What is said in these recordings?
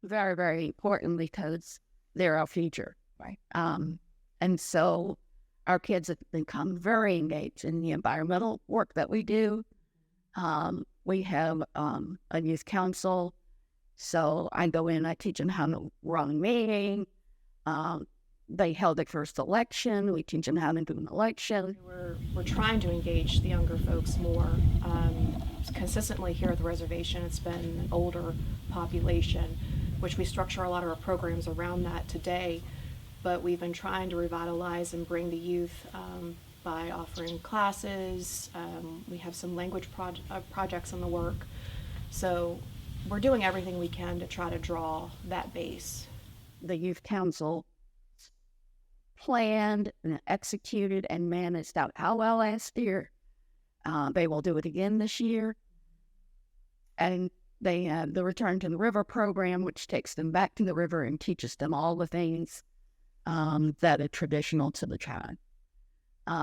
very, very important because they're our future, right? And so our kids have become very engaged in the environmental work that we do. We have a youth council, so I go in, I teach them how to run a meeting. Um, they held their first election. We teach them how to do an election. We're trying to engage the younger folks more. Consistently here at the reservation, it's been an older population, which we structure a lot of our programs around that today. But we've been trying to revitalize and bring the youth by offering classes. We have some language projects in the work. So we're doing everything we can to try to draw that base. The youth council planned and executed and managed out how well last year. They will do it again this year. And they have the Return to the River program, which takes them back to the river and teaches them all the things that are traditional to the tribe.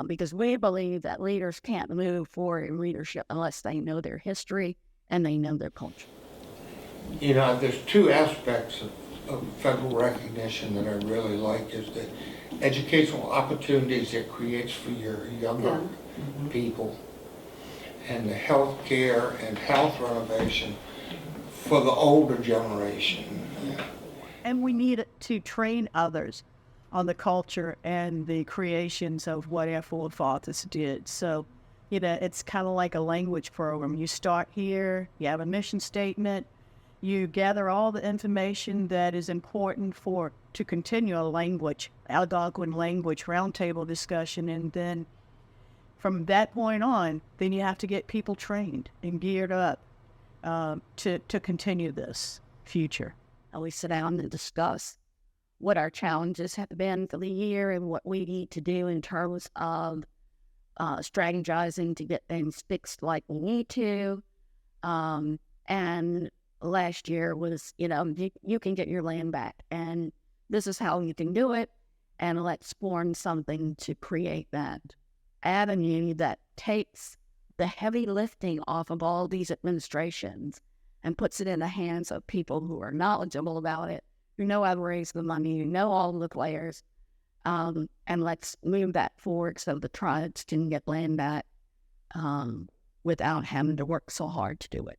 Because we believe that leaders can't move forward in leadership unless they know their history and they know their culture. You know, there's two aspects of federal recognition that I really like is the educational opportunities it creates for your younger people, and the health care and health renovation for the older generation. Yeah. And we need to train others on the culture and the creations of what our forefathers did. So, it's kind of like a language program. You start here, you have a mission statement, you gather all the information that is important to continue a language, Algonquin language roundtable discussion, and then from that point on, then you have to get people trained and geared up to continue this future. And we sit down and discuss what our challenges have been for the year and what we need to do in terms of strategizing to get things fixed like we need to. And last year was, you can get your land back, and this is how you can do it, and let's form something to create that avenue that takes the heavy lifting off of all these administrations and puts it in the hands of people who are knowledgeable about it, who know how to raise the money, who know all the players, and let's move that forward so the tribes can get land back without having to work so hard to do it.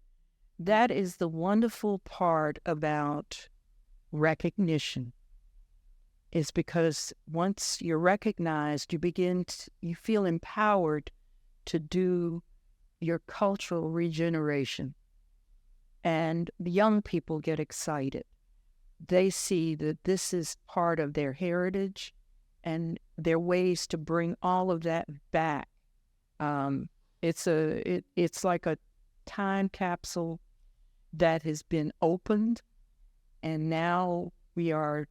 That is the wonderful part about recognition, is because once you're recognized, you feel empowered to do your cultural regeneration. And the young people get excited. They see that this is part of their heritage and there are ways to bring all of that back. It's like a time capsule that has been opened, and now we are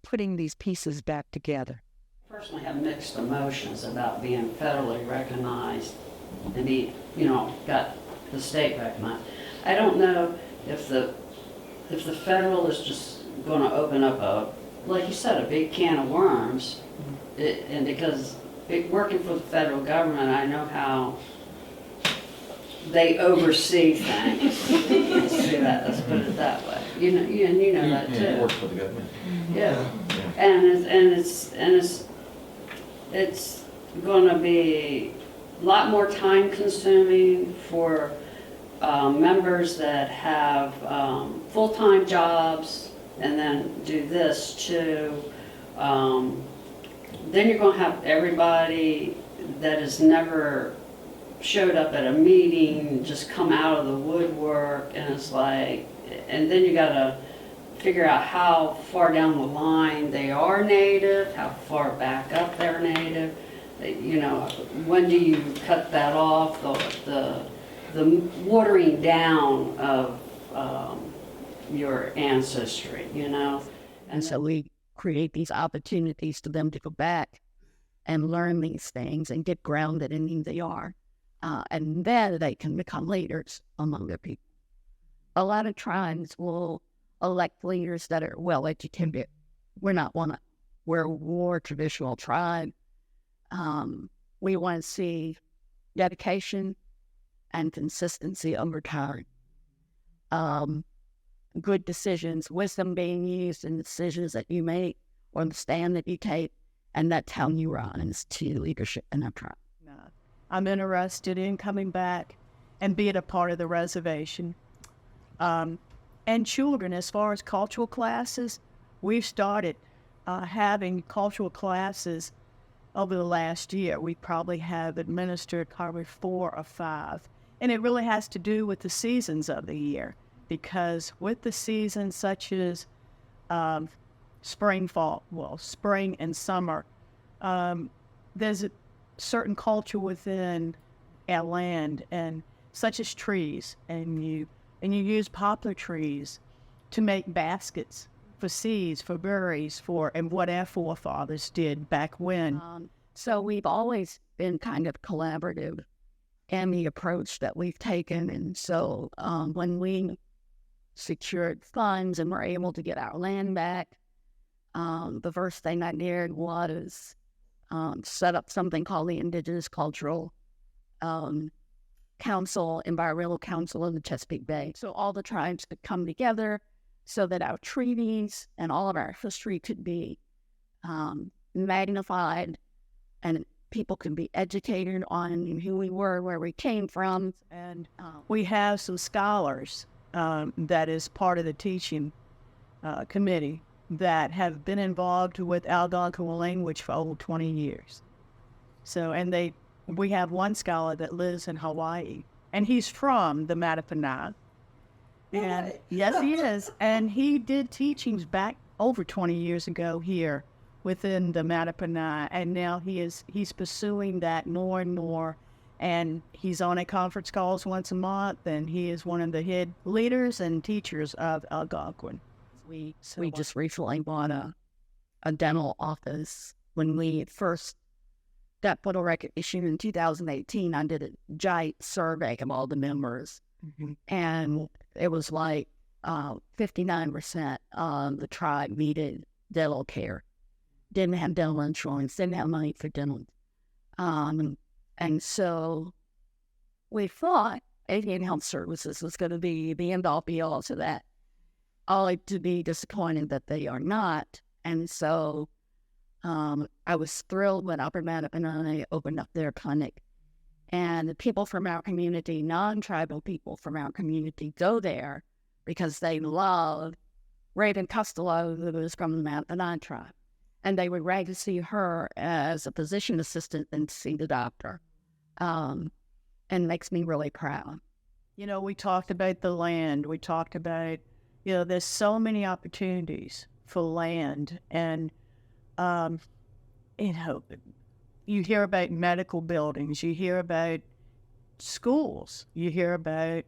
putting these pieces back together. Personally, have mixed emotions about being federally recognized and got the state recognized. I don't know if the federal is just going to open up like you said, a big can of worms, and because working for the federal government, I know how they oversee things. Let's put it that way. You know that too. You work for the government. Yeah. And it's going to be a lot more time consuming for members that have full-time jobs and then do this too. Then you're going to have everybody that has never showed up at a meeting just come out of the woodwork, and it's like, and then you got to figure out how far down the line they are native, how far back up they're native. When do you cut that off? The watering down of your ancestry, And so we create these opportunities for them to go back and learn these things and get grounded in who they are. And then they can become leaders among their people. A lot of tribes will elect leaders that are well educated. We're not one. We're a more traditional tribe. We want to see dedication and consistency over time. good decisions, wisdom being used in the decisions that you make or the stand that you take, and that's how you rise to leadership in our tribe. I'm interested in coming back and being a part of the reservation. And children, as far as cultural classes, we've started having cultural classes over the last year. We probably have administered probably 4 or 5. And it really has to do with the seasons of the year, because with the seasons such as spring and summer, there's a certain culture within our land, and such as trees, and you use poplar trees to make baskets for seeds, for berries, and what our forefathers did back when. So we've always been kind of collaborative in the approach that we've taken. And so when we secured funds and were able to get our land back, the first thing I did was set up something called the Indigenous Cultural Council, Environmental Council in the Chesapeake Bay. So all the tribes could come together so that our treaties and all of our history could be magnified, and people could be educated on who we were, where we came from. And we have some scholars that is part of the teaching committee that have been involved with Algonquin language for over 20 years. So, and we have one scholar that lives in Hawaii, and he's from the Mattaponi. And yes, he is. And he did teachings back over 20 years ago here within the Mattaponi, and now he's pursuing that more and more. And he's on a conference calls once a month, and he is one of the head leaders and teachers of Algonquin. We just recently bought a dental office. When we first got photo recognition in 2018, I did a giant survey of all the members, and it was like 59% of the tribe needed dental care, didn't have dental insurance, didn't have money for dental. And so we thought Indian Health Services was going to be the end-all be-all to that, only to be disappointed that they are not. And so I was thrilled when Upper Mattaponi opened up their clinic. And the people from our community, non-tribal people from our community, go there because they love Raven Costello, who was from the Mattaponi tribe. And they would rather see her as a physician assistant than to see the doctor. And makes me really proud. You know, we talked about the land. We talked about, there's so many opportunities for land. And, you hear about medical buildings. You hear about schools. You hear about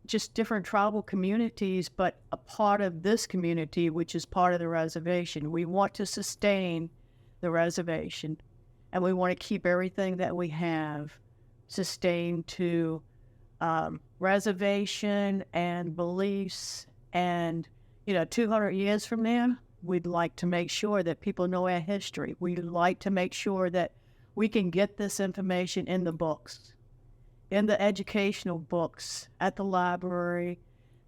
just different tribal communities, but a part of this community, which is part of the reservation. We want to sustain the reservation, and we want to keep everything that we have sustained to reservation and beliefs. And, 200 years from now, we'd like to make sure that people know our history. We'd like to make sure that we can get this information in the books, in the educational books, at the library,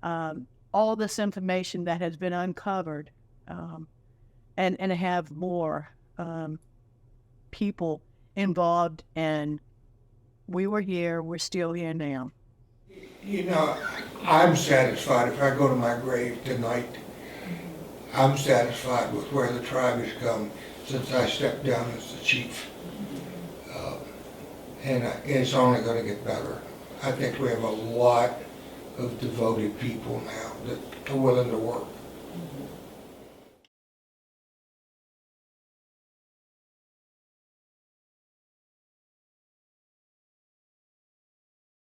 all this information that has been uncovered, and have more people involved. And we were here, we're still here now. I'm satisfied if I go to my grave tonight. I'm satisfied with where the tribe has come since I stepped down as the chief. And it's only going to get better. I think we have a lot of devoted people now that are willing to work.